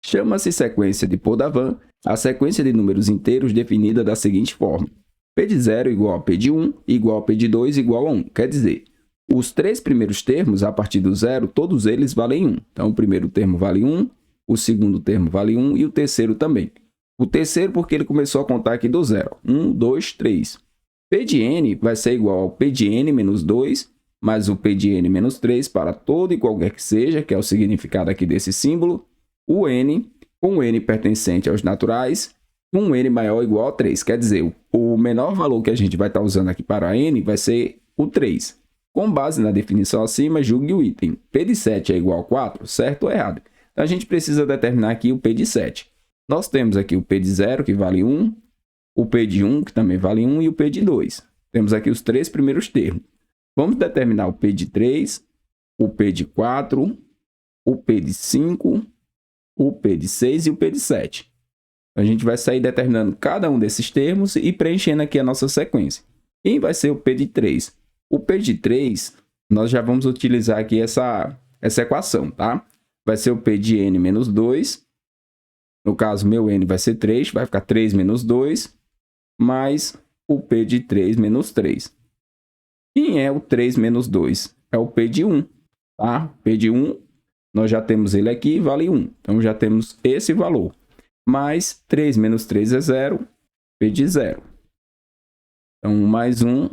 Chama-se sequência de Padovan a sequência de números inteiros definida da seguinte forma: P de 0 igual a P de 1, igual a P de 2, igual a 1. Quer dizer, os três primeiros termos, a partir do zero, todos eles valem 1. Então, o primeiro termo vale 1, o segundo termo vale 1 e o terceiro também. O terceiro porque ele começou a contar aqui do zero. 1, 2, 3. P de n vai ser igual ao P de n menos 2, mais o P de n menos 3 para todo e qualquer que seja, que é o significado aqui desse símbolo, o n, com o n pertencente aos naturais, com n maior ou igual a 3. Quer dizer, o menor valor que a gente vai estar usando aqui para n vai ser o 3. Com base na definição acima, julgue o item. P de 7 é igual a 4, certo ou errado? Então, a gente precisa determinar aqui o P de 7. Nós temos aqui o P de 0, que vale 1, o P de 1, que também vale 1, e o P de 2. Temos aqui os três primeiros termos. Vamos determinar o P de 3, o P de 4, o P de 5, o P de 6 e o P de 7. A gente vai sair determinando cada um desses termos e preenchendo aqui a nossa sequência. Quem vai ser o P de 3? O P de 3, nós já vamos utilizar aqui essa equação, tá? Vai ser o P de n menos 2. No caso, meu n vai ser 3, vai ficar 3 menos 2, mais o P de 3 menos 3. Quem é o 3 menos 2? É o P de 1, tá? P de 1, nós já temos ele aqui, vale 1. Então, já temos esse valor. Mais 3 menos 3 é 0, P de 0. Então, 1 mais 1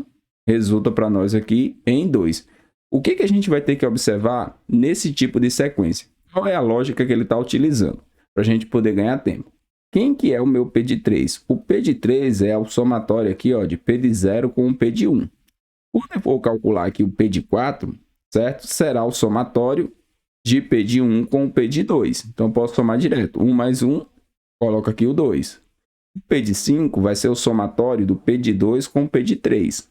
resulta para nós aqui em 2. O que a gente vai ter que observar nesse tipo de sequência? Qual é a lógica que ele está utilizando para a gente poder ganhar tempo? Quem que é o meu P de 3? O P de 3 é o somatório aqui, ó, de P de 0 com o P de 1. Quando eu for calcular aqui o P de 4, certo? Será o somatório de P de 1 com o P de 2. Então, eu posso somar direto. 1 mais 1, coloco aqui o 2. O P de 5 vai ser o somatório do P de 2 com o P de 3.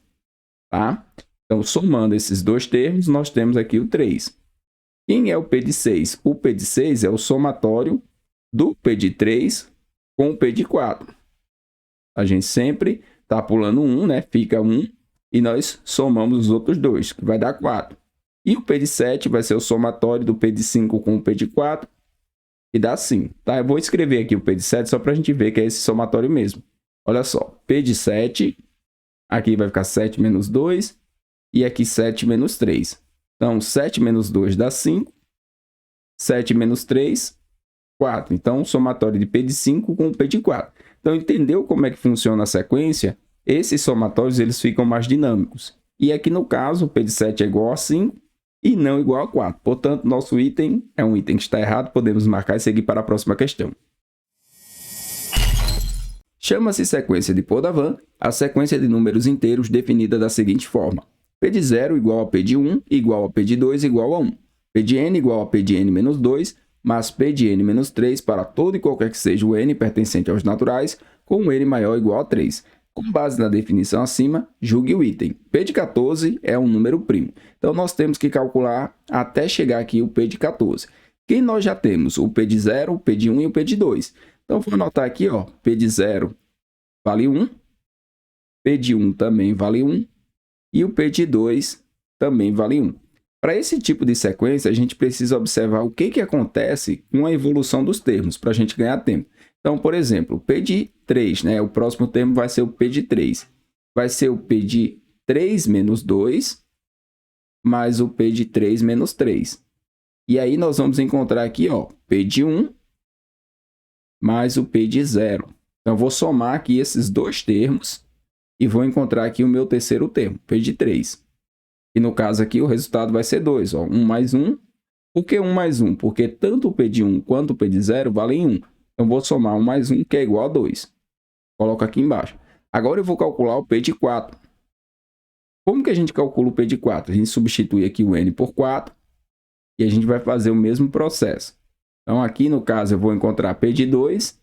Tá? Então, somando esses dois termos, nós temos aqui o 3. Quem é o P de 6? O P de 6 é o somatório do P de 3 com o P de 4. A gente sempre está pulando 1, né? Fica 1 e nós somamos os outros dois, que vai dar 4. E o P de 7 vai ser o somatório do P de 5 com o P de 4, e dá 5. Tá? Eu vou escrever aqui o P de 7 só para a gente ver que é esse somatório mesmo. Olha só, P de 7, aqui vai ficar 7 menos 2, e aqui 7 menos 3. Então, 7 menos 2 dá 5, 7 menos 3, 4. Então, o somatório de P de 5 com o P de 4. Então, entendeu como é que funciona a sequência? Esses somatórios eles ficam mais dinâmicos. E aqui no caso, o P de 7 é igual a 5 e não igual a 4. Portanto, nosso item é um item que está errado. Podemos marcar e seguir para a próxima questão. Chama-se sequência de Padovan a sequência de números inteiros definida da seguinte forma: P de 0 igual a P de 1, igual a P de 2, igual a 1. P de n igual a P de n menos 2, mais P de n menos 3 para todo e qualquer que seja o n pertencente aos naturais, com o n maior ou igual a 3. Com base na definição acima, julgue o item. P de 14 é um número primo. Então, nós temos que calcular até chegar aqui o P de 14. Quem nós já temos? O P de 0, o P de 1 e o P de 2. Então, vou anotar aqui, ó, P de 0 vale 1, P de 1 também vale 1, e o P de 2 também vale 1. Para esse tipo de sequência, a gente precisa observar o que acontece com a evolução dos termos, para a gente ganhar tempo. Então, por exemplo, o P de 3, né? O próximo termo vai ser o P de 3. Vai ser o P de 3 menos 2, mais o P de 3 menos 3. E aí, nós vamos encontrar aqui, ó, P de 1 mais o P de 0. Então, eu vou somar aqui esses dois termos e vou encontrar aqui o meu terceiro termo, P de 3. E no caso aqui, o resultado vai ser 2. Ó, 1 mais 1. Por que 1 mais 1? Porque tanto o P de 1 quanto o P de 0 valem 1. Então, vou somar 1 mais 1, que é igual a 2. Coloco aqui embaixo. Agora, eu vou calcular o P de 4. Como que a gente calcula o P de 4? A gente substitui aqui o n por 4 e a gente vai fazer o mesmo processo. Então, aqui no caso, eu vou encontrar P de 2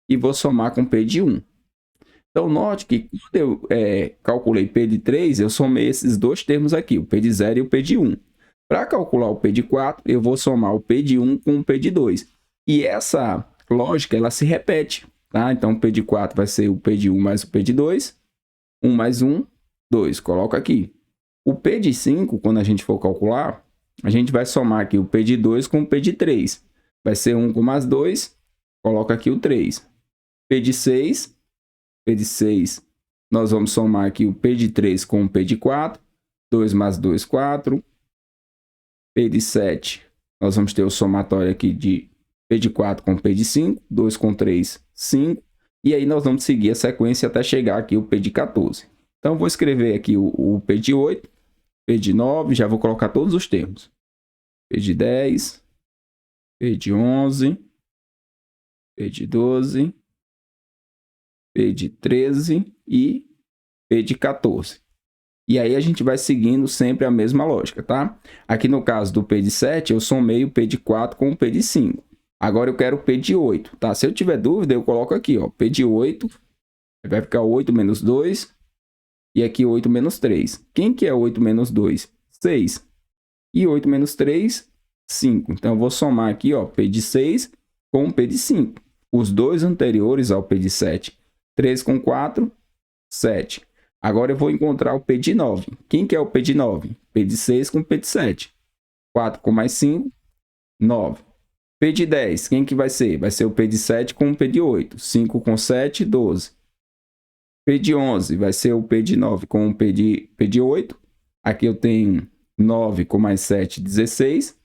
e vou somar com P de 1. Então, note que quando eu calculei P de 3, eu somei esses dois termos aqui, o P de 0 e o P de 1. Para calcular o P de 4, eu vou somar o P de 1 com o P de 2. E essa lógica, ela se repete. Tá? Então, o P de 4 vai ser o P de 1 mais o P de 2. 1 mais 1, 2. Coloco aqui. O P de 5, quando a gente for calcular, a gente vai somar aqui o P de 2 com o P de 3. Vai ser 1 com mais 2, coloca aqui o 3. P de 6, nós vamos somar aqui o P de 3 com o P de 4. 2 mais 2, 4. P de 7, nós vamos ter o somatório aqui de P de 4 com P de 5. 2 com 3, 5. E aí nós vamos seguir a sequência até chegar aqui o P de 14. Então, vou escrever aqui o P de 8, P de 9, já vou colocar todos os termos. P de 10, P de 11, P de 12, P de 13 e P de 14. E aí a gente vai seguindo sempre a mesma lógica, tá? Aqui no caso do P de 7, eu somei o P de 4 com o P de 5. Agora eu quero o P de 8, tá? Se eu tiver dúvida, eu coloco aqui, ó, P de 8, vai ficar 8 menos 2, e aqui 8 menos 3. Quem que é 8 menos 2? 6. E 8 menos 3, 5. Então, eu vou somar aqui, ó, P de 6 com o P de 5. Os dois anteriores ao P de 7. 3 com 4, 7. Agora eu vou encontrar o P de 9. Quem que é o P de 9? P de 6 com P de 7. 4 com mais 5, 9. P de 10, quem que vai ser? Vai ser o P de 7 com o P de 8. 5 com 7, 12. P de 11 vai ser o P de 9 com o P de 8. Aqui eu tenho 9 com mais 7, 16.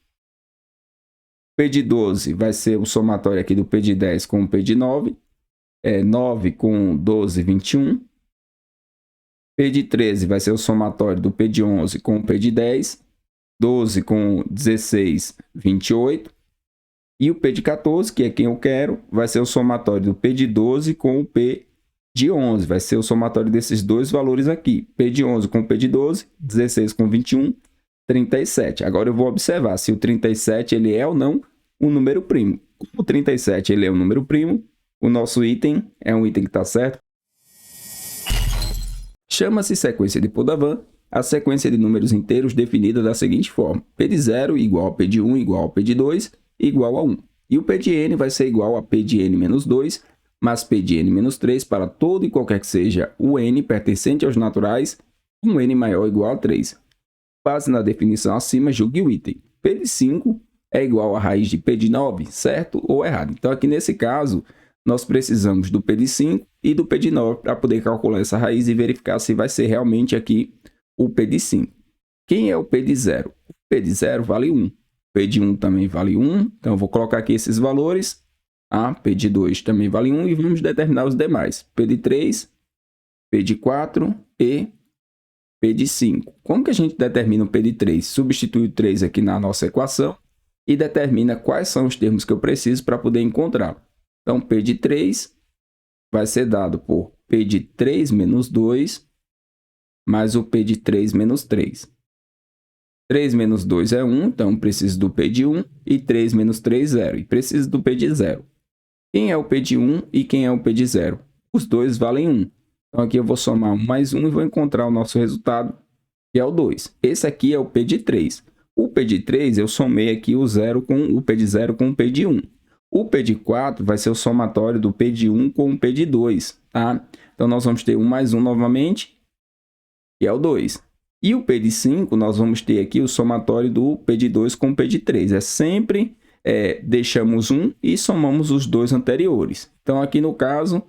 P de 12 vai ser o somatório aqui do P de 10 com o P de 9. 9 com 12, 21. P de 13 vai ser o somatório do P de 11 com o P de 10. 12 com 16, 28. E o P de 14, que é quem eu quero, vai ser o somatório do P de 12 com o P de 11. Vai ser o somatório desses dois valores aqui. P de 11 com o P de 12, 16 com 21, 37. Agora eu vou observar se o 37 ele é ou não um número primo. Como o 37 ele é um número primo, o nosso item é um item que está certo. Chama-se sequência de Padovan a sequência de números inteiros definida da seguinte forma: P de 0 igual a P de 1 igual a P de 2 igual a 1. E o P de n vai ser igual a P de n menos 2 mais P de n menos 3 para todo e qualquer que seja o n pertencente aos naturais, um n maior ou igual a 3. Base na definição acima, julgue o item. P de 5 é igual a raiz de P de 9, certo ou errado? Então, aqui nesse caso, nós precisamos do P de 5 e do P de 9 para poder calcular essa raiz e verificar se vai ser realmente aqui o P de 5. Quem é o P de 0? O P de 0 vale 1. P de 1 também vale 1. Então, eu vou colocar aqui esses valores. P de 2 também vale 1 e vamos determinar os demais. P de 3, P de 4 e P de 5. Como que a gente determina o P de 3? Substitui o 3 aqui na nossa equação e determina quais são os termos que eu preciso para poder encontrá-lo. Então, P de 3 vai ser dado por P de 3 menos 2 mais o P de 3 menos 3. 3 menos 2 é 1, então preciso do P de 1 e 3 menos 3, 0. E preciso do P de 0. Quem é o P de 1 e quem é o P de 0? Os dois valem 1. Então, aqui eu vou somar 1 mais 1 e vou encontrar o nosso resultado, que é o 2. Esse aqui é o P de 3. O P de 3, eu somei aqui o 0 com o P de 0 com o P de 1. O P de 4 vai ser o somatório do P de 1 com o P de 2, tá? Então, nós vamos ter 1 mais 1 novamente, que é o 2. E o P de 5, nós vamos ter aqui o somatório do P de 2 com o P de 3. É sempre deixamos 1 e somamos os dois anteriores. Então, aqui no caso,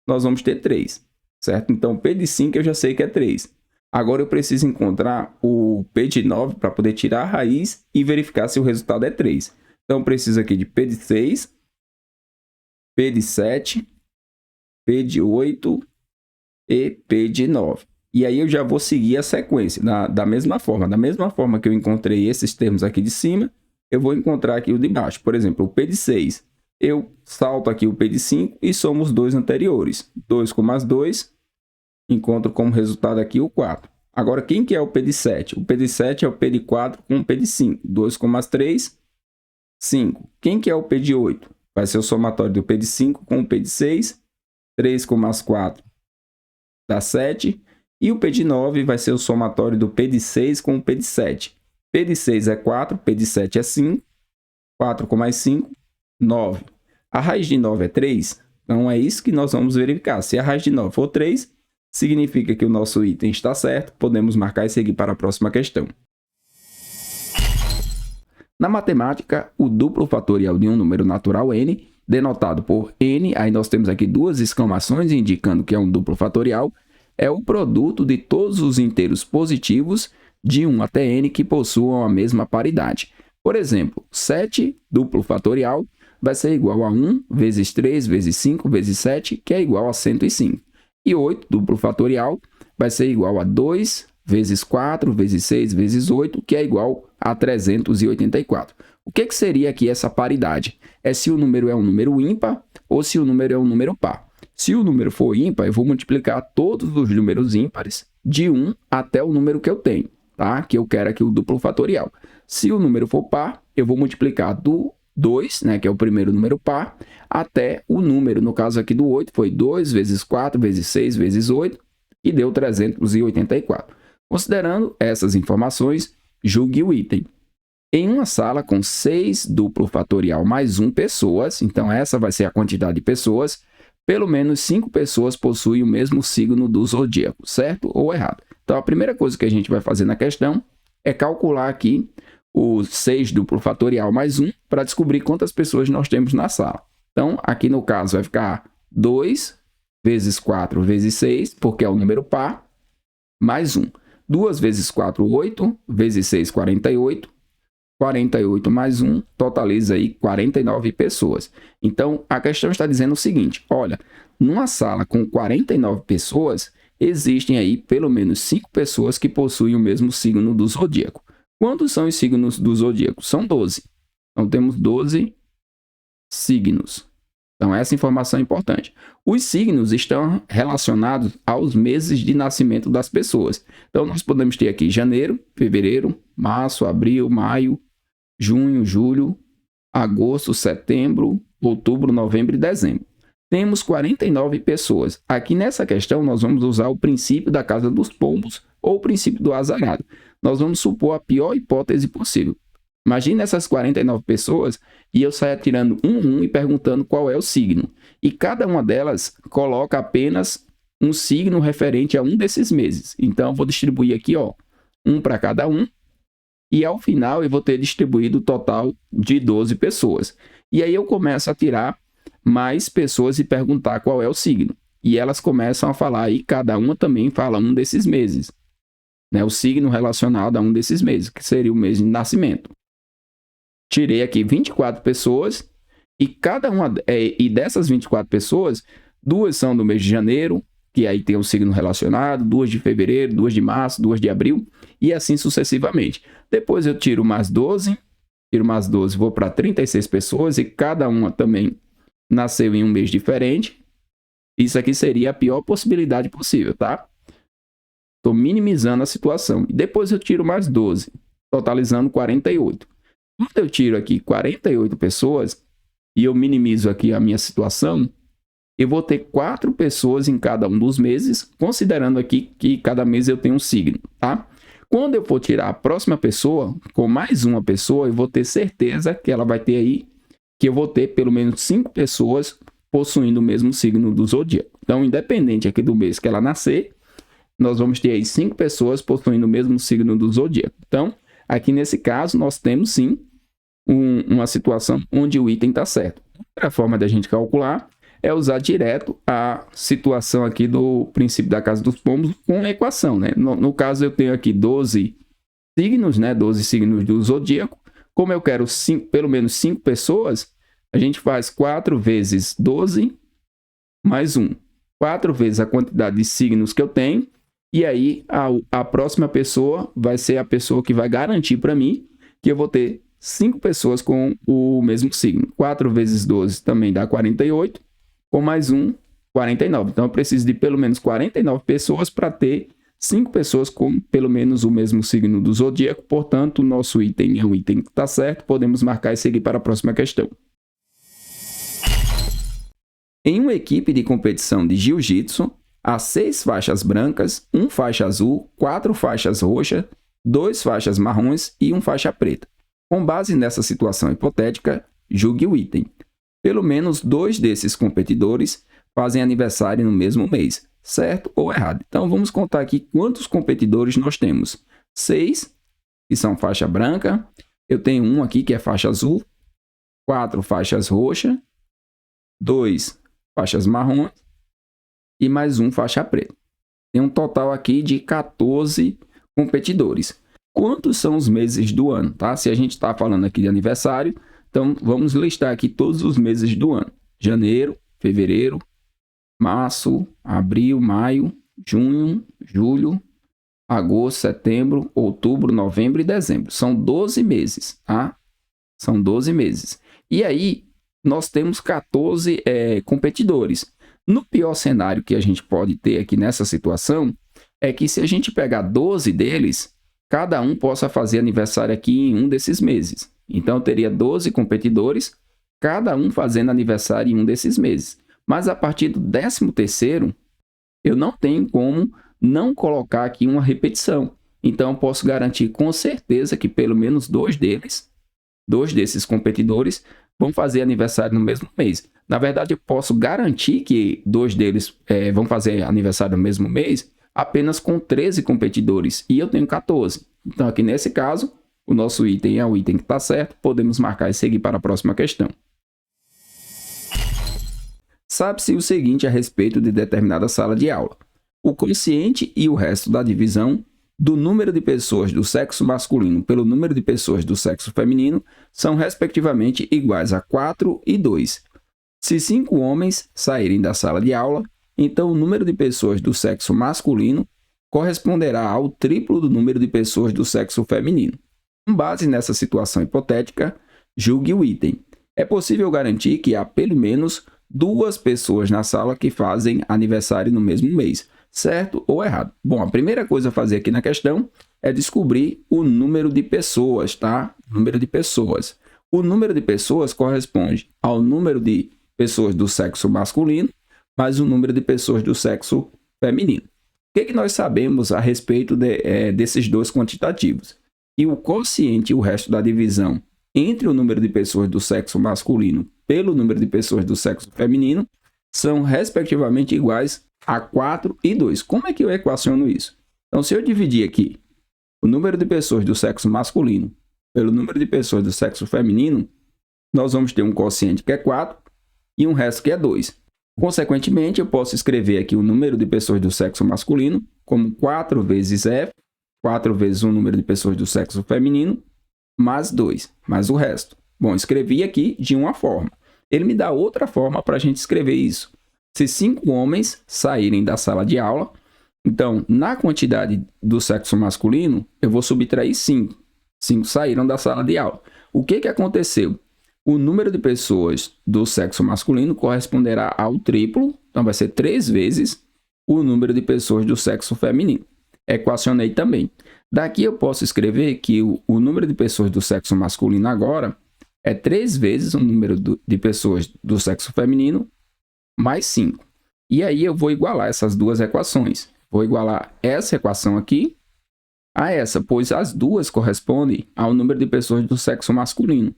nós vamos ter 3, certo? Então, P de 5 eu já sei que é 3. Agora, eu preciso encontrar o P de 9 para poder tirar a raiz e verificar se o resultado é 3. Então, eu preciso aqui de P de 6, P de 7, P de 8 e P de 9. E aí eu já vou seguir a sequência da mesma forma que eu encontrei esses termos aqui de cima, eu vou encontrar aqui o de baixo. Por exemplo, o P de 6, eu salto aqui o P de 5 e somo os dois anteriores. 2 com mais 2, encontro como resultado aqui o 4. Agora, quem que é o P de 7? O P de 7 é o P de 4 com o P de 5. 2 com mais 3, 5. Quem que é o P de 8? Vai ser o somatório do P de 5 com o P de 6. 3 com mais 4 dá 7. E o P de 9 vai ser o somatório do P de 6 com o P de 7. P de 6 é 4, P de 7 é 5. 4 com mais 5, 9. A raiz de 9 é 3. Então, é isso que nós vamos verificar. Se a raiz de 9 for 3, significa que o nosso item está certo. Podemos marcar e seguir para a próxima questão. Na matemática, o duplo fatorial de um número natural n denotado por n, aí nós temos aqui duas exclamações indicando que é um duplo fatorial, é o produto de todos os inteiros positivos de 1 até n que possuam a mesma paridade. Por exemplo, 7 duplo fatorial vai ser igual a 1 vezes 3 vezes 5 vezes 7, que é igual a 105. E 8 duplo fatorial vai ser igual a 2 vezes 4 vezes 6 vezes 8, que é igual a 384. O que seria aqui essa paridade? É se o número é um número ímpar ou se o número é um número par. Se o número for ímpar, eu vou multiplicar todos os números ímpares de 1 até o número que eu tenho, tá? Que eu quero aqui o duplo fatorial. Se o número for par, eu vou multiplicar do 2, né, que é o primeiro número par, até o número, no caso aqui do 8, foi 2 vezes 4 vezes 6 vezes 8, e deu 384. Considerando essas informações, julgue o item. Em uma sala com 6 duplo fatorial mais 1 pessoas, então essa vai ser a quantidade de pessoas, pelo menos 5 pessoas possuem o mesmo signo do zodíaco, certo ou errado? Então, a primeira coisa que a gente vai fazer na questão é calcular aqui o 6 duplo fatorial mais 1 para descobrir quantas pessoas nós temos na sala. Então, aqui no caso vai ficar 2 vezes 4 vezes 6, porque é o número par, mais 1. 2 vezes 4, 8, vezes 6, 48. 48 mais 1 totaliza aí 49 pessoas. Então, a questão está dizendo o seguinte, olha, numa sala com 49 pessoas, existem aí pelo menos 5 pessoas que possuem o mesmo signo do zodíaco. Quantos são os signos do zodíaco? São 12. Então, temos 12 signos. Então, essa informação é importante. Os signos estão relacionados aos meses de nascimento das pessoas. Então, nós podemos ter aqui janeiro, fevereiro, março, abril, maio, junho, julho, agosto, setembro, outubro, novembro e dezembro. Temos 49 pessoas. Aqui nessa questão, nós vamos usar o princípio da casa dos pombos ou o princípio do azarado. Nós vamos supor a pior hipótese possível. Imagine essas 49 pessoas e eu saia tirando um e perguntando qual é o signo. E cada uma delas coloca apenas um signo referente a um desses meses. Então, eu vou distribuir aqui, ó, um para cada um. E ao final eu vou ter distribuído o total de 12 pessoas. E aí eu começo a tirar mais pessoas e perguntar qual é o signo. E elas começam a falar, e cada uma também fala um desses meses, né? O signo relacionado a um desses meses, que seria o mês de nascimento. Tirei aqui 24 pessoas, e cada uma e dessas 24 pessoas, 2 são do mês de janeiro, que aí tem o signo relacionado, 2 de fevereiro, 2 de março, 2 de abril, e assim sucessivamente. Depois eu tiro mais 12, vou para 36 pessoas, e cada uma também nasceu em um mês diferente. Isso aqui seria a pior possibilidade possível, tá? Estou minimizando a situação. E depois eu tiro mais 12, totalizando 48. Quando eu tiro aqui 48 pessoas, e eu minimizo aqui a minha situação, eu vou ter 4 pessoas em cada um dos meses, considerando aqui que cada mês eu tenho um signo, tá? Quando eu for tirar a próxima pessoa, com mais uma pessoa, eu vou ter certeza que ela vai ter aí, que eu vou ter pelo menos 5 pessoas possuindo o mesmo signo do zodíaco. Então, independente aqui do mês que ela nascer, nós vamos ter aí 5 pessoas possuindo o mesmo signo do zodíaco. Então, aqui nesse caso, nós temos sim uma situação onde o item está certo. Outra forma da gente calcular é usar direto a situação aqui do princípio da casa dos pombos com a equação, né? No caso, eu tenho aqui 12 signos, né? 12 signos do zodíaco. Como eu quero pelo menos 5 pessoas, a gente faz 4 vezes 12 mais 1. 4 vezes a quantidade de signos que eu tenho. E aí, a próxima pessoa vai ser a pessoa que vai garantir para mim que eu vou ter 5 pessoas com o mesmo signo. 4 vezes 12 também dá 48. Com mais 1, 49. Então, eu preciso de pelo menos 49 pessoas para ter 5 pessoas com pelo menos o mesmo signo do zodíaco. Portanto, o nosso item é um item que está certo. Podemos marcar e seguir para a próxima questão. Em uma equipe de competição de jiu-jitsu, há 6 faixas brancas, 1 faixa azul, 4 faixas roxas, 2 faixas marrons e 1 faixa preta. Com base nessa situação hipotética, julgue o item. Pelo menos 2 desses competidores fazem aniversário no mesmo mês, certo ou errado? Então, vamos contar aqui quantos competidores nós temos. 6, que são faixa branca. Eu tenho um aqui que é faixa azul. 4 faixas roxas. 2 faixas marrons e mais um faixa preta. Tem um total aqui de 14 competidores. Quantos são os meses do ano, tá? Se a gente está falando aqui de aniversário, então vamos listar aqui todos os meses do ano. Janeiro, fevereiro, março, abril, maio, junho, julho, agosto, setembro, outubro, novembro e dezembro. São 12 meses, tá? São 12 meses. E aí, nós temos 14 competidores. No pior cenário que a gente pode ter aqui nessa situação, é que se a gente pegar 12 deles, cada um possa fazer aniversário aqui em um desses meses. Então, eu teria 12 competidores, cada um fazendo aniversário em um desses meses. Mas a partir do 13º, eu não tenho como não colocar aqui uma repetição. Então, eu posso garantir com certeza que pelo menos dois desses competidores, vão fazer aniversário no mesmo mês. Na verdade, eu posso garantir que dois deles vão fazer aniversário no mesmo mês apenas com 13 competidores, e eu tenho 14. Então, aqui nesse caso, o nosso item é o item que está certo, podemos marcar e seguir para a próxima questão. Sabe-se o seguinte a respeito de determinada sala de aula: o quociente e o resto da divisão do número de pessoas do sexo masculino pelo número de pessoas do sexo feminino são respectivamente iguais a 4 e 2. Se 5 homens saírem da sala de aula, então o número de pessoas do sexo masculino corresponderá ao triplo do número de pessoas do sexo feminino. Com base nessa situação hipotética, julgue o item. É possível garantir que há pelo menos 2 pessoas na sala que fazem aniversário no mesmo mês, certo ou errado? Bom, a primeira coisa a fazer aqui na questão é descobrir o número de pessoas, tá? Número de pessoas. O número de pessoas corresponde ao número de pessoas do sexo masculino mais o número de pessoas do sexo feminino. O que nós sabemos a respeito desses dois quantitativos? Que o quociente e o resto da divisão entre o número de pessoas do sexo masculino pelo número de pessoas do sexo feminino são respectivamente iguais a 4 e 2. Como é que eu equaciono isso? Então, se eu dividir aqui o número de pessoas do sexo masculino pelo número de pessoas do sexo feminino, nós vamos ter um quociente que é 4 e um resto que é 2. Consequentemente, eu posso escrever aqui o número de pessoas do sexo masculino como 4 vezes F, 4 vezes o número de pessoas do sexo feminino, mais 2, mais o resto. Bom, escrevi aqui de uma forma. Ele me dá outra forma para a gente escrever isso. Se 5 homens saírem da sala de aula, então, na quantidade do sexo masculino, eu vou subtrair 5. 5 saíram da sala de aula. O que aconteceu? O número de pessoas do sexo masculino corresponderá ao triplo, então vai ser 3 vezes o número de pessoas do sexo feminino. Equacionei também. Daqui eu posso escrever que o número de pessoas do sexo masculino agora é 3 vezes o número de pessoas do sexo feminino mais 5. E aí eu vou igualar essas duas equações. Vou igualar essa equação aqui a essa, pois as duas correspondem ao número de pessoas do sexo masculino.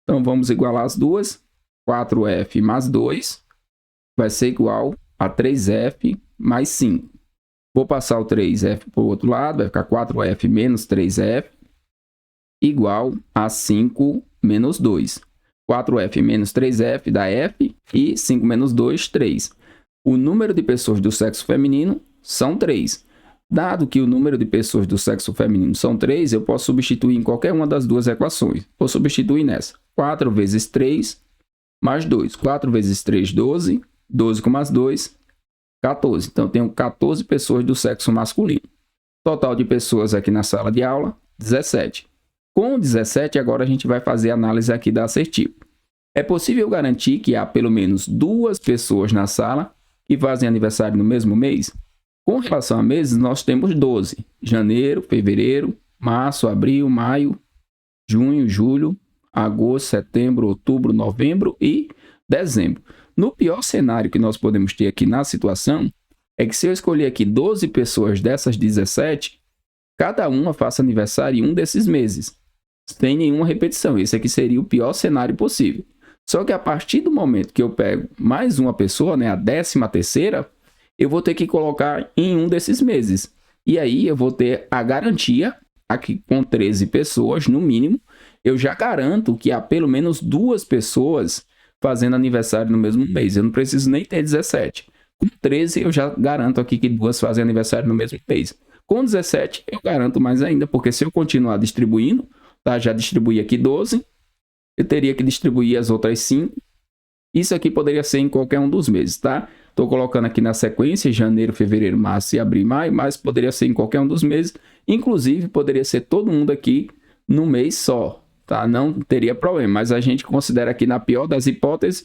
Então, vamos igualar as duas. 4F mais 2 vai ser igual a 3F mais 5. Vou passar o 3F para o outro lado, vai ficar 4F menos 3F igual a 5 menos 2. 4F menos 3F dá F e 5 menos 2, 3. O número de pessoas do sexo feminino são 3. Dado que o número de pessoas do sexo feminino são 3, eu posso substituir em qualquer uma das duas equações. Vou substituir nessa. 4 vezes 3 mais 2. 4 vezes 3, 12. 12 com mais 2, 14. Então, eu tenho 14 pessoas do sexo masculino. Total de pessoas aqui na sala de aula, 17. Com 17, agora a gente vai fazer a análise aqui da assertiva. É possível garantir que há pelo menos 2 pessoas na sala que fazem aniversário no mesmo mês? Com relação a meses, nós temos 12. Janeiro, fevereiro, março, abril, maio, junho, julho, agosto, setembro, outubro, novembro e dezembro. No pior cenário que nós podemos ter aqui na situação, é que se eu escolher aqui 12 pessoas dessas 17, cada uma faça aniversário em um desses meses, sem nenhuma repetição. Esse aqui seria o pior cenário possível. Só que a partir do momento que eu pego mais uma pessoa, né, a 13ª, eu vou ter que colocar em um desses meses. E aí eu vou ter a garantia, aqui com 13 pessoas no mínimo, eu já garanto que há pelo menos 2 pessoas fazendo aniversário no mesmo mês. Eu não preciso nem ter 17. Com 13, eu já garanto aqui que 2 fazem aniversário no mesmo mês. Com 17, eu garanto mais ainda, porque se eu continuar distribuindo, tá? Já distribuí aqui 12, eu teria que distribuir as outras 5. Isso aqui poderia ser em qualquer um dos meses, tá? Estou colocando aqui na sequência, janeiro, fevereiro, março e abril, maio, mas poderia ser em qualquer um dos meses. Inclusive, poderia ser todo mundo aqui no mês só, tá? Não teria problema, mas a gente considera aqui, na pior das hipóteses,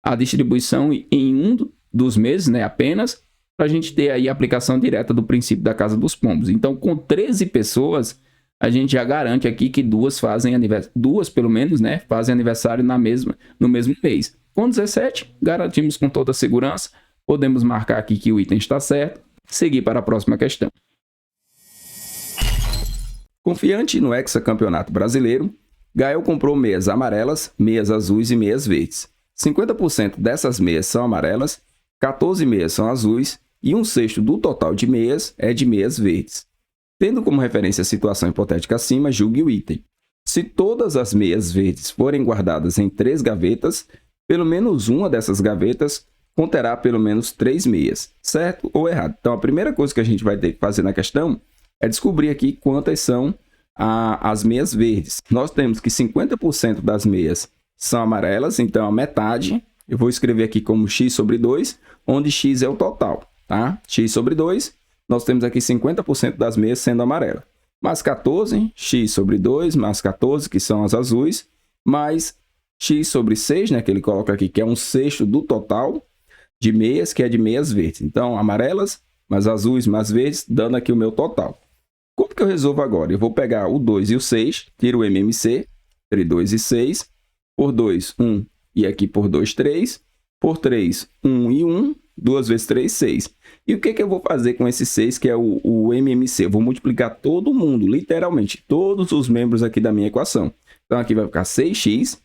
a distribuição em um dos meses, né, apenas, para a gente ter aí a aplicação direta do princípio da Casa dos Pombos. Então, com 13 pessoas, a gente já garante aqui que 2 fazem aniversário, 2 pelo menos, né, fazem aniversário no mesmo mês. Com 17, garantimos com toda a segurança, podemos marcar aqui que o item está certo, seguir para a próxima questão. Confiante no hexacampeonato brasileiro, Gael comprou meias amarelas, meias azuis e meias verdes. 50% dessas meias são amarelas, 14 meias são azuis e 1/6 do total de meias é de meias verdes. Tendo como referência a situação hipotética acima, julgue o item. Se todas as meias verdes forem guardadas em 3 gavetas, pelo menos uma dessas gavetas conterá pelo menos 3 meias, certo ou errado? Então, a primeira coisa que a gente vai ter que fazer na questão é descobrir aqui quantas são as meias verdes. Nós temos que 50% das meias são amarelas, então a metade, eu vou escrever aqui como x sobre 2, onde x é o total, tá? X sobre 2, nós temos aqui 50% das meias sendo amarela. Mais 14, x sobre 2, mais 14, que são as azuis, mais x sobre 6, né, que ele coloca aqui, que é 1/6 do total de meias, que é de meias verdes. Então, amarelas, mais azuis, mais verdes, dando aqui o meu total. Como que eu resolvo agora? Eu vou pegar o 2 e o 6, tiro o MMC, entre 2 e 6, por 2, 1, e aqui por 2, 3, por 3, 1 e 1, 2 vezes 3, 6. E o que que eu vou fazer com esse 6, que é o MMC? Eu vou multiplicar todo mundo, literalmente, todos os membros aqui da minha equação. Então, aqui vai ficar 6x,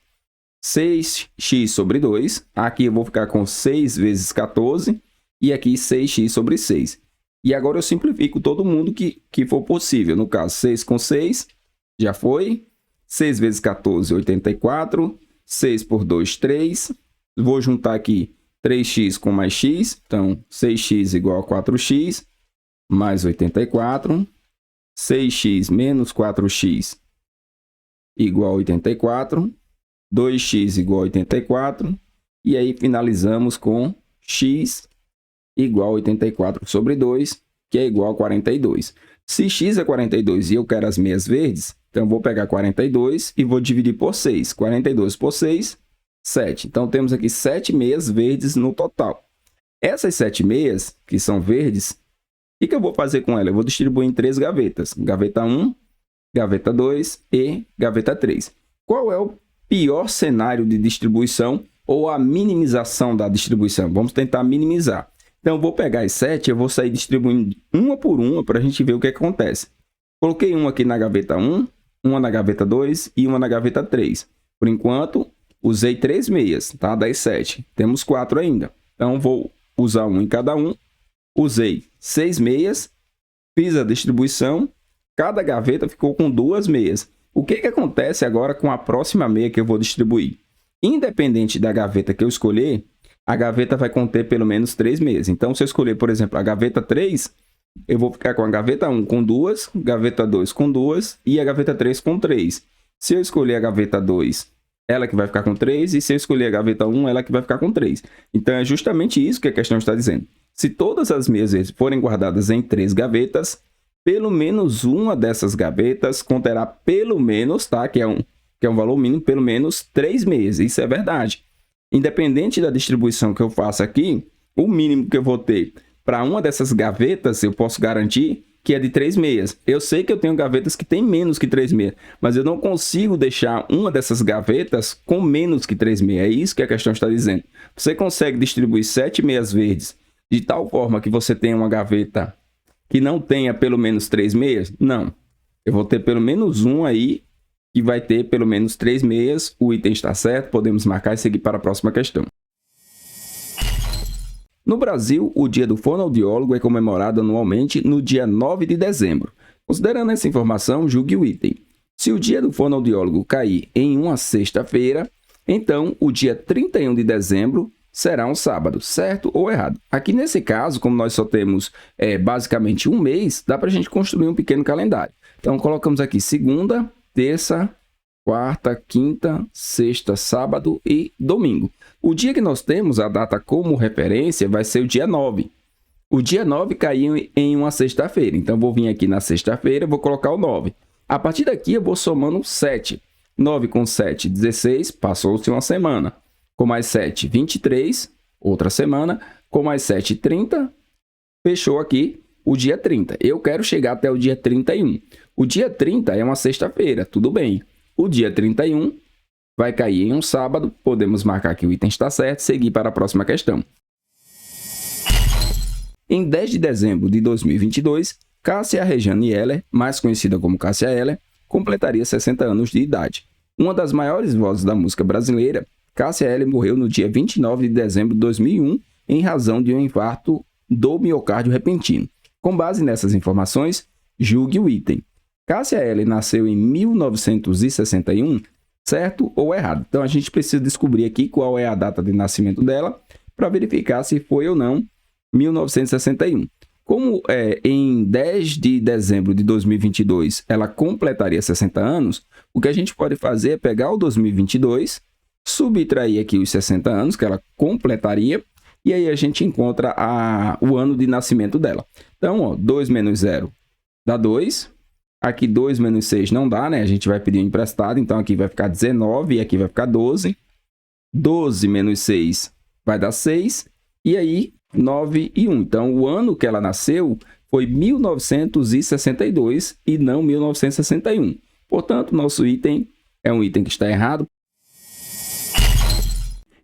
6x sobre 2, aqui eu vou ficar com 6 vezes 14, e aqui 6x sobre 6. E agora eu simplifico todo mundo que for possível. No caso, 6 com 6, já foi. 6 vezes 14, 84. 6 por 2, 3. Vou juntar aqui 3x com mais x. Então, 6x igual a 4x, mais 84. 6x menos 4x igual a 84. 2x igual a 84, e aí finalizamos com x igual a 84 sobre 2, que é igual a 42. Se x é 42 e eu quero as meias verdes, então eu vou pegar 42 e vou dividir por 6. 42 por 6, 7. Então temos aqui 7 meias verdes no total. Essas 7 meias, que são verdes, o que eu vou fazer com elas? Eu vou distribuir em 3 gavetas. Gaveta 1, gaveta 2 e gaveta 3. Qual é o pior cenário de distribuição ou a minimização da distribuição? Vamos tentar minimizar. Então, eu vou pegar as 7 e eu vou sair distribuindo uma por uma para a gente ver o que acontece. Coloquei uma aqui na gaveta 1, uma na gaveta 2 e uma na gaveta 3. Por enquanto, usei 3 meias, tá? Das 7. Temos 4 ainda. Então, vou usar um em cada um. Usei 6 meias, fiz a distribuição, cada gaveta ficou com 2 meias. O que que acontece agora com a próxima meia que eu vou distribuir? Independente da gaveta que eu escolher, a gaveta vai conter pelo menos 3 meias. Então, se eu escolher, por exemplo, a gaveta 3, eu vou ficar com a gaveta 1 com 2, gaveta 2 com 2 e a gaveta 3 com 3. Se eu escolher a gaveta 2, ela que vai ficar com 3, e se eu escolher a gaveta 1, ela que vai ficar com 3. Então, é justamente isso que a questão está dizendo. Se todas as meias forem guardadas em 3 gavetas, pelo menos uma dessas gavetas conterá pelo menos, tá? Que é um valor mínimo, pelo menos 3 meias. Isso é verdade. Independente da distribuição que eu faça aqui, o mínimo que eu vou ter para uma dessas gavetas, eu posso garantir que é de 3 meias. Eu sei que eu tenho gavetas que têm menos que 3 meias, mas eu não consigo deixar uma dessas gavetas com menos que 3 meias. É isso que a questão está dizendo. Você consegue distribuir 7 meias verdes de tal forma que você tenha uma gaveta que não tenha pelo menos 3 meias? Não. Eu vou ter pelo menos um aí que vai ter pelo menos 3 meias. O item está certo, podemos marcar e seguir para a próxima questão. No Brasil, o Dia do Fonoaudiólogo é comemorado anualmente no dia 9 de dezembro. Considerando essa informação, julgue o item. Se o Dia do Fonoaudiólogo cair em uma sexta-feira, Então, o dia 31 de dezembro será um sábado, certo ou errado? Aqui nesse caso, como nós só temos basicamente um mês, dá para a gente construir um pequeno calendário. Então, colocamos aqui segunda, terça, quarta, quinta, sexta, sábado e domingo. O dia que nós temos a data como referência vai ser o dia 9. O dia 9 caiu em uma sexta-feira, então vou vir aqui na sexta-feira, vou colocar o 9. A partir daqui eu vou somando 7. 9 com 7, 16, passou-se uma semana. Com mais 7, 23, outra semana. Com mais 7, 30, fechou aqui o dia 30. Eu quero chegar até o dia 31. O dia 30 é uma sexta-feira, tudo bem. O dia 31 vai cair em um sábado, podemos marcar que o item está certo, seguir para a próxima questão. Em 10 de dezembro de 2022, Cássia Rejane Heller, mais conhecida como Cássia Eller, completaria 60 anos de idade. Uma das maiores vozes da música brasileira, Cássia Eller morreu no dia 29 de dezembro de 2001 em razão de um infarto do miocárdio repentino. Com base nessas informações, julgue o item. Cássia Eller nasceu em 1961, certo ou errado? Então, a gente precisa descobrir aqui qual é a data de nascimento dela para verificar se foi ou não 1961. Como em 10 de dezembro de 2022 ela completaria 60 anos, o que a gente pode fazer é pegar o 2022, subtrair aqui os 60 anos que ela completaria, e aí a gente encontra o ano de nascimento dela. Então, 2 menos 0 dá 2. Aqui 2 menos 6 não dá, né? A gente vai pedir um emprestado, então aqui vai ficar 19 e aqui vai ficar 12. 12 menos 6 vai dar 6. E aí 9 e 1. Então, o ano que ela nasceu foi 1962 e não 1961. Portanto, nosso item é um item que está errado.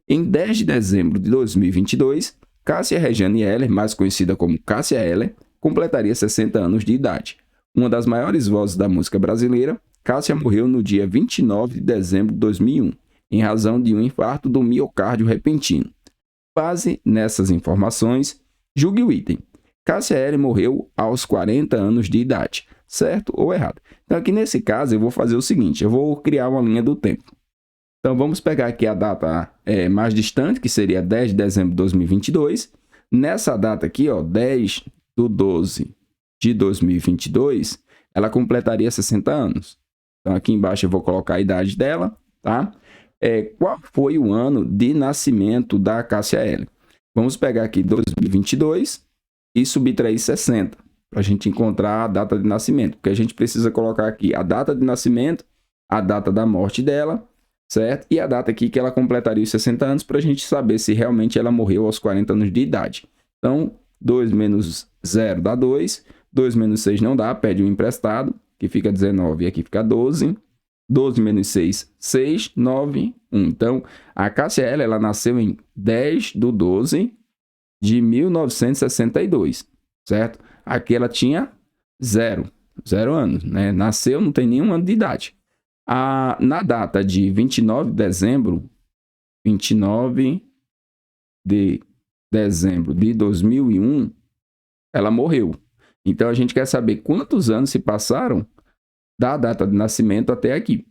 Em 10 de dezembro de 2022, Cássia Rejane Heller, mais conhecida como Cássia Eller, completaria 60 anos de idade. Uma das maiores vozes da música brasileira, Cássia morreu no dia 29 de dezembro de 2001, em razão de um infarto do miocárdio repentino. Base nessas informações, julgue o item. Cássia Eller morreu aos 40 anos de idade, certo ou errado? Então, aqui nesse caso, eu vou fazer o seguinte, eu vou criar uma linha do tempo. Então, vamos pegar aqui a data mais distante, que seria 10 de dezembro de 2022. Nessa data aqui, 10 de 12 de 2022, ela completaria 60 anos. Então, aqui embaixo eu vou colocar a idade dela, tá? Qual foi o ano de nascimento da Cássia Eller? Vamos pegar aqui 2022 e subtrair 60, para a gente encontrar a data de nascimento. Porque a gente precisa colocar aqui a data de nascimento, a data da morte dela, certo? E a data aqui que ela completaria os 60 anos, para a gente saber se realmente ela morreu aos 40 anos de idade. Então, 2 menos 0 dá 2, 2 menos 6 não dá, pede um emprestado, que fica 19 e aqui fica 12. 12 menos 6, 6, 9, 1. Então, a Cássia Eller, ela nasceu em 10 de 12 de 1962, certo? Aqui ela tinha 0 anos, né? Nasceu, não tem nenhum ano de idade. Na data de 29 de dezembro de 2001, ela morreu. Então, a gente quer saber quantos anos se passaram da data de nascimento até aqui.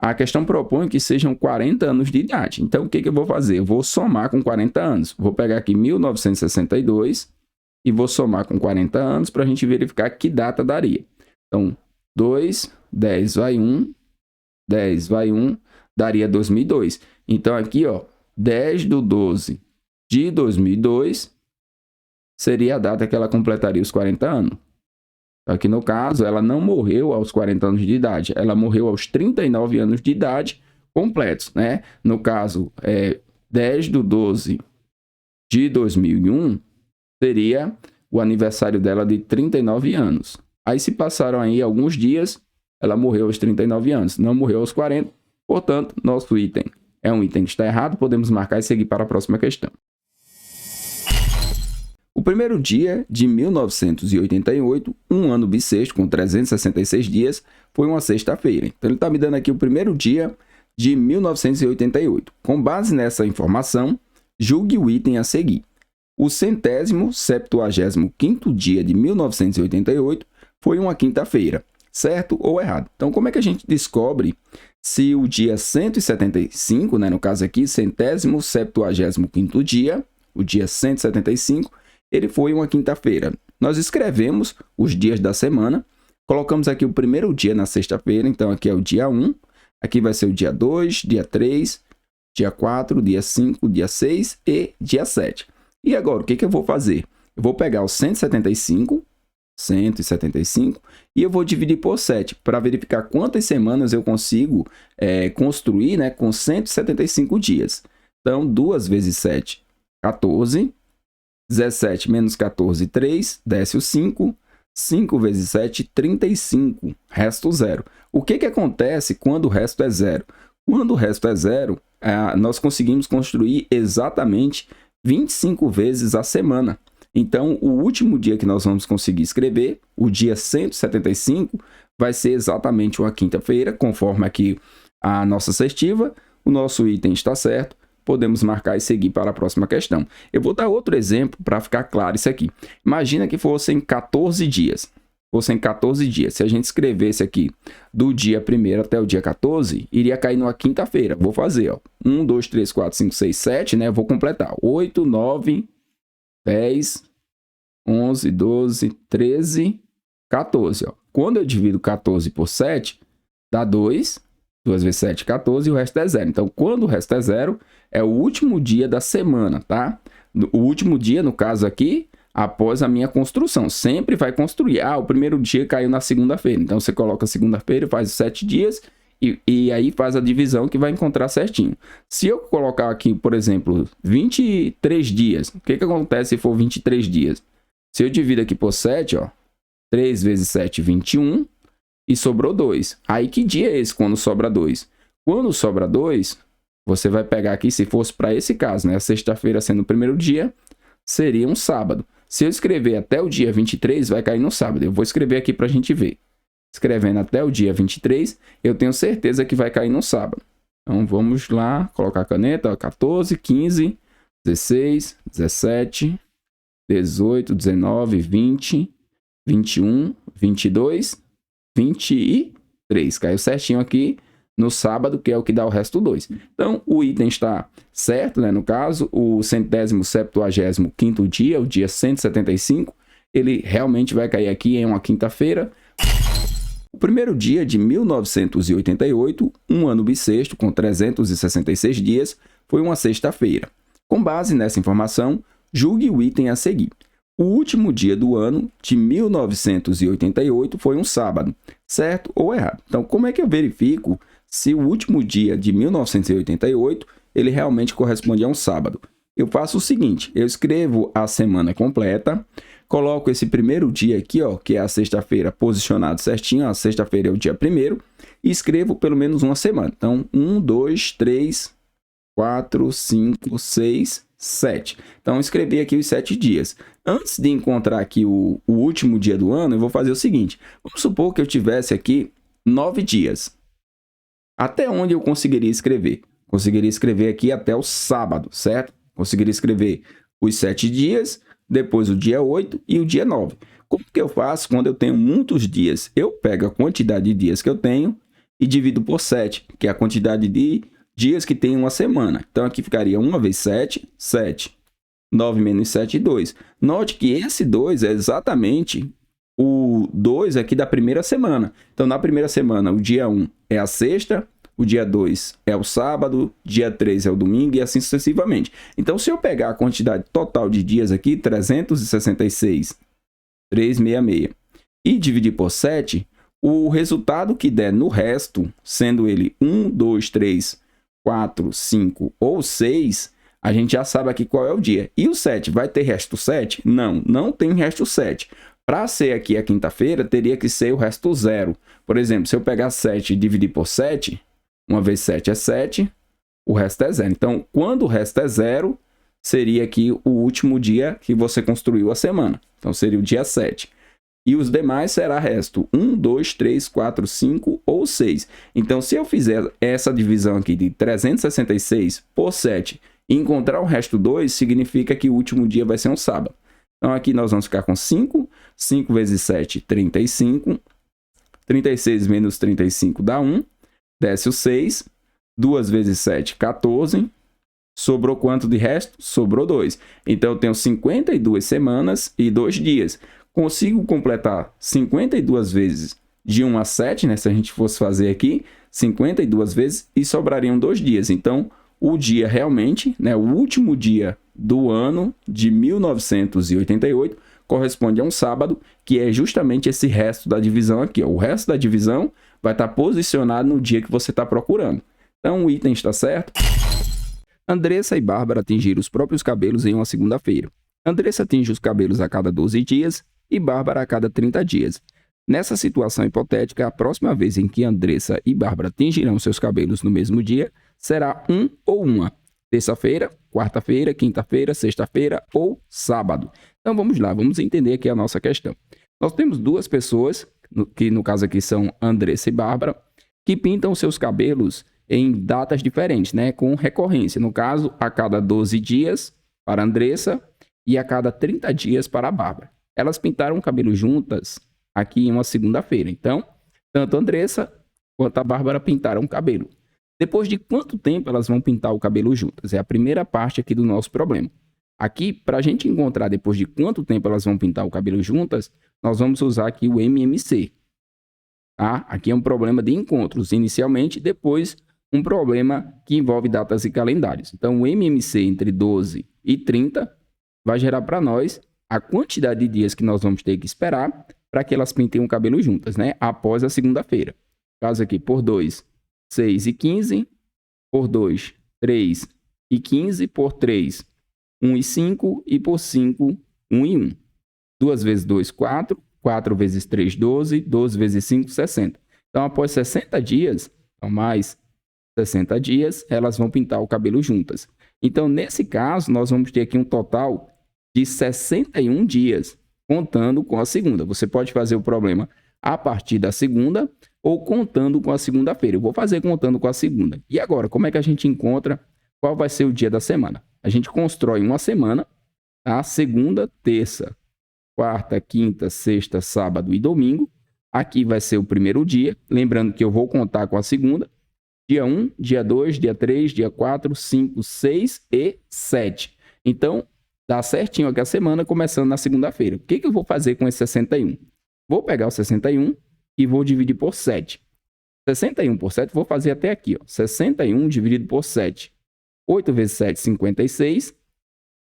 A questão propõe que sejam 40 anos de idade. Então, o que eu vou fazer? Eu vou somar com 40 anos. Vou pegar aqui 1962 e vou somar com 40 anos para a gente verificar que data daria. Então, 2, 10 vai 1, 10 vai 1, daria 2002. Então, aqui, 10 de 12 de 2002 seria a data que ela completaria os 40 anos. Aqui no caso, ela não morreu aos 40 anos de idade, ela morreu aos 39 anos de idade completos, né? No caso, 10 de 12 de 2001 seria o aniversário dela de 39 anos. Aí se passaram aí alguns dias, ela morreu aos 39 anos, não morreu aos 40, portanto, nosso item é um item que está errado, podemos marcar e seguir para a próxima questão. O primeiro dia de 1988, um ano bissexto com 366 dias, foi uma sexta-feira. Então, ele está me dando aqui o primeiro dia de 1988. Com base nessa informação, julgue o item a seguir. O 175º dia de 1988 foi uma quinta-feira, certo ou errado. Então, como é que a gente descobre se o dia 175, né, no caso aqui, 175º dia, o dia 175, ele foi uma quinta-feira? Nós escrevemos os dias da semana, colocamos aqui o primeiro dia na sexta-feira, então aqui é o dia 1, aqui vai ser o dia 2, dia 3, dia 4, dia 5, dia 6 e dia 7. E agora, o que eu vou fazer? Eu vou pegar o 175 e eu vou dividir por 7 para verificar quantas semanas eu consigo construir, né, com 175 dias. Então, 2 vezes 7, 14. 17 menos 14, 3. Desce o 5. 5 vezes 7, 35. Resto 0. O que acontece quando o resto é 0? Quando o resto é 0, nós conseguimos construir exatamente 25 vezes a semana. Então, o último dia que nós vamos conseguir escrever, o dia 175, vai ser exatamente uma quinta-feira, conforme aqui a nossa assertiva. O nosso item está certo, podemos marcar e seguir para a próxima questão. Eu vou dar outro exemplo para ficar claro isso aqui. Imagina que fossem 14 dias. Se a gente escrevesse aqui do dia 1º até o dia 14, iria cair numa quinta-feira. Vou fazer, ó, 1, 2, 3, 4, 5, 6, 7, né? Vou completar. 8, 9, 10, 11, 12, 13, 14. Ó. Quando eu divido 14 por 7, dá 2. 2 vezes 7, 14, e o resto é 0. Então, quando o resto é 0, é o último dia da semana, tá? O último dia, no caso aqui, após a minha construção. Sempre vai construir. O primeiro dia caiu na segunda-feira. Então, você coloca segunda-feira, faz os 7 dias, e aí faz a divisão que vai encontrar certinho. Se eu colocar aqui, por exemplo, 23 dias, o que acontece se for 23 dias? Se eu divido aqui por 7, ó, 3 vezes 7, 21, e sobrou 2. Aí, que dia é esse quando sobra 2? Quando sobra 2, você vai pegar aqui, se fosse para esse caso, né? A sexta-feira sendo o primeiro dia, seria um sábado. Se eu escrever até o dia 23, vai cair no sábado. Eu vou escrever aqui para a gente ver. Escrevendo até o dia 23, eu tenho certeza que vai cair no sábado. Então, vamos lá, colocar a caneta, ó, 14, 15, 16, 17, 18, 19, 20, 21, 22, 23. Caiu certinho aqui no sábado, que é o que dá o resto 2. Então, o item está certo, né? No caso, o 175º dia, o dia 175, ele realmente vai cair aqui em uma quinta-feira. O primeiro dia de 1988, um ano bissexto com 366 dias, foi uma sexta-feira. Com base nessa informação, julgue o item a seguir. O último dia do ano de 1988 foi um sábado, certo ou errado? Então, como é que eu verifico se o último dia de 1988 ele realmente corresponde a um sábado? Eu faço o seguinte, eu escrevo a semana completa, coloco esse primeiro dia aqui, ó, que é a sexta-feira, posicionado certinho, a sexta-feira é o dia 1º, e escrevo pelo menos uma semana. Então, 1, 2, 3, 4, 5, 6, 7. Então, eu escrevi aqui os 7 dias. Antes de encontrar aqui o último dia do ano, eu vou fazer o seguinte. Vamos supor que eu tivesse aqui 9 dias. Até onde eu conseguiria escrever? Conseguiria escrever aqui até o sábado, certo? Conseguiria escrever os 7 dias, depois o dia 8 e o dia 9. Como que eu faço quando eu tenho muitos dias? Eu pego a quantidade de dias que eu tenho e divido por 7, que é a quantidade de dias que tem uma semana. Então, aqui ficaria 1 vezes 7, 7. 9 menos 7, 2. Note que esse 2 é exatamente o 2 aqui da primeira semana. Então, na primeira semana, o dia 1 é a sexta, o dia 2 é o sábado, dia 3 é o domingo e assim sucessivamente. Então, se eu pegar a quantidade total de dias aqui, 366, 366, e dividir por 7, o resultado que der no resto, sendo ele 1, 2, 3, 4, 5 ou 6, a gente já sabe aqui qual é o dia. E o 7, vai ter resto 7? Não, não tem resto 7. Para ser aqui a quinta-feira, teria que ser o resto 0. Por exemplo, se eu pegar 7 e dividir por 7, 1 vezes 7 é 7, o resto é 0. Então, quando o resto é 0, seria aqui o último dia que você construiu a semana. Então, seria o dia 7. E os demais será resto 1, 2, 3, 4, 5 ou 6. Então, se eu fizer essa divisão aqui de 366 por 7 e encontrar o resto 2, significa que o último dia vai ser um sábado. Então, aqui nós vamos ficar com 5. 5 vezes 7, 35. 36 menos 35 dá 1. Desce o 6. 2 vezes 7, 14. Sobrou quanto de resto? Sobrou 2. Então, eu tenho 52 semanas e 2 dias. Consigo completar 52 vezes de 1 a 7, né? Se a gente fosse fazer aqui, 52 vezes e sobrariam 2 dias. Então, o dia realmente, né, o último dia do ano de 1988, corresponde a um sábado, que é justamente esse resto da divisão aqui. Ó. O resto da divisão vai estar posicionado no dia que você está procurando. Então, o item está certo. Andressa e Bárbara tingiram os próprios cabelos em uma segunda-feira. Andressa tinge os cabelos a cada 12 dias e Bárbara a cada 30 dias. Nessa situação hipotética, a próxima vez em que Andressa e Bárbara tingirão seus cabelos no mesmo dia será um ou uma. Terça-feira, quarta-feira, quinta-feira, sexta-feira ou sábado. Então vamos lá, vamos entender aqui a nossa questão. Nós temos duas pessoas, que no caso aqui são Andressa e Bárbara, que pintam seus cabelos em datas diferentes, né? Com recorrência. No caso, a cada 12 dias para Andressa e a cada 30 dias para a Bárbara. Elas pintaram o cabelo juntas aqui em uma segunda-feira. Então, tanto a Andressa quanto a Bárbara pintaram o cabelo. Depois de quanto tempo elas vão pintar o cabelo juntas? É a primeira parte aqui do nosso problema. Aqui, para a gente encontrar depois de quanto tempo elas vão pintar o cabelo juntas, nós vamos usar aqui o MMC. Tá? Aqui é um problema de encontros inicialmente, depois um problema que envolve datas e calendários. Então, o MMC entre 12 e 30 vai gerar para nós a quantidade de dias que nós vamos ter que esperar para que elas pintem o cabelo juntas, né? Após a segunda-feira. Caso aqui, por 2, 6 e 15. Por 2, 3 e 15. Por 3, 1 e 5. E por 5, 1 e 1. 2 vezes 2, 4. 4 vezes 3, 12. 12 vezes 5, 60. Então, após 60 dias, então mais 60 dias, elas vão pintar o cabelo juntas. Então, nesse caso, nós vamos ter aqui um total de 61 dias, contando com a segunda. Você pode fazer o problema a partir da segunda ou contando com a segunda-feira. Eu vou fazer contando com a segunda. E agora, como é que a gente encontra qual vai ser o dia da semana? A gente constrói uma semana, tá? Segunda, terça, quarta, quinta, sexta, sábado e domingo. Aqui vai ser o primeiro dia. Lembrando que eu vou contar com a segunda. Dia 1, dia 2, dia 3, dia 4, 5, 6 e 7. Então, dá certinho aqui a semana, começando na segunda-feira. O que eu vou fazer com esse 61? Vou pegar o 61 e vou dividir por 7. 61 por 7, vou fazer até aqui. Ó. 61 dividido por 7. 8 vezes 7, 56.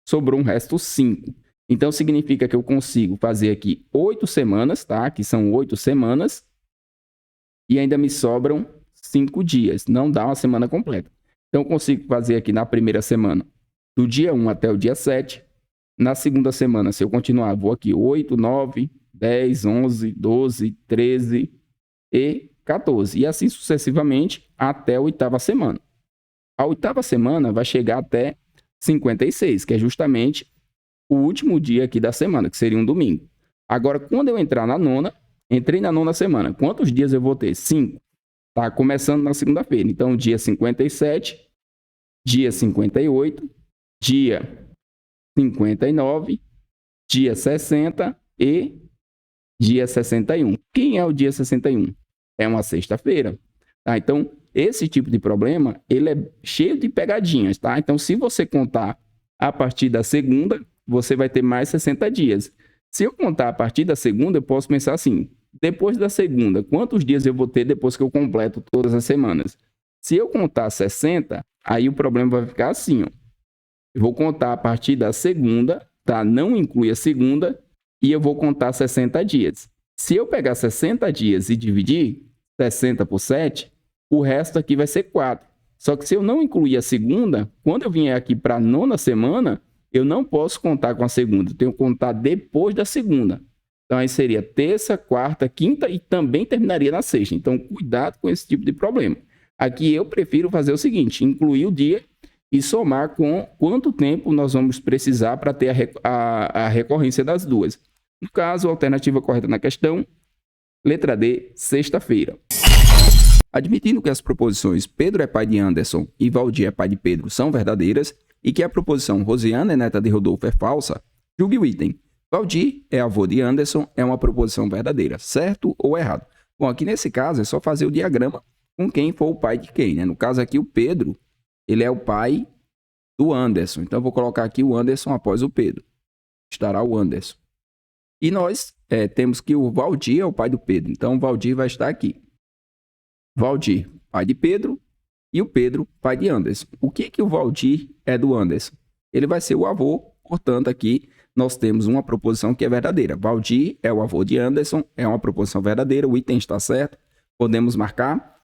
Sobrou um resto 5. Então, significa que eu consigo fazer aqui 8 semanas, tá? Aqui são 8 semanas. E ainda me sobram 5 dias. Não dá uma semana completa. Então, eu consigo fazer aqui na primeira semana, do dia 1 até o dia 7. Na segunda semana, se eu continuar, vou aqui 8, 9, 10, 11, 12, 13 e 14. E assim sucessivamente até a oitava semana. A oitava semana vai chegar até 56, que é justamente o último dia aqui da semana, que seria um domingo. Agora, quando eu entrar na nona, entrei na nona semana, quantos dias eu vou ter? 5. Tá começando na segunda-feira. Então, dia 57, dia 58, dia 59, dia 60 e dia 61. Quem é o dia 61? É uma sexta-feira. Tá? Então, esse tipo de problema, ele é cheio de pegadinhas. Tá? Então, se você contar a partir da segunda, você vai ter mais 60 dias. Se eu contar a partir da segunda, eu posso pensar assim, depois da segunda, quantos dias eu vou ter depois que eu completo todas as semanas? Se eu contar 60, aí o problema vai ficar assim, ó. Eu vou contar a partir da segunda, tá? Não inclui a segunda, e eu vou contar 60 dias. Se eu pegar 60 dias e dividir 60 por 7, o resto aqui vai ser 4. Só que se eu não incluir a segunda, quando eu vier aqui para a nona semana, eu não posso contar com a segunda. Eu tenho que contar depois da segunda. Então, aí seria terça, quarta, quinta e também terminaria na sexta. Então, cuidado com esse tipo de problema. Aqui eu prefiro fazer o seguinte, incluir o dia e somar com quanto tempo nós vamos precisar para ter a recorrência das duas. No caso, a alternativa correta na questão, letra D, sexta-feira. Admitindo que as proposições Pedro é pai de Anderson e Valdir é pai de Pedro são verdadeiras e que a proposição Rosiana é neta de Rodolfo é falsa, julgue o item. Valdir é avô de Anderson é uma proposição verdadeira, certo ou errado? Bom, aqui nesse caso é só fazer o diagrama com quem for o pai de quem, né? No caso aqui o Pedro, ele é o pai do Anderson. Então eu vou colocar aqui o Anderson após o Pedro. Estará o Anderson. E nós temos que o Valdir é o pai do Pedro. Então o Valdir vai estar aqui. Valdir, pai de Pedro, e o Pedro, pai de Anderson. O que o Valdir é do Anderson? Ele vai ser o avô, portanto aqui nós temos uma proposição que é verdadeira. Valdir é o avô de Anderson, é uma proposição verdadeira, o item está certo. Podemos marcar.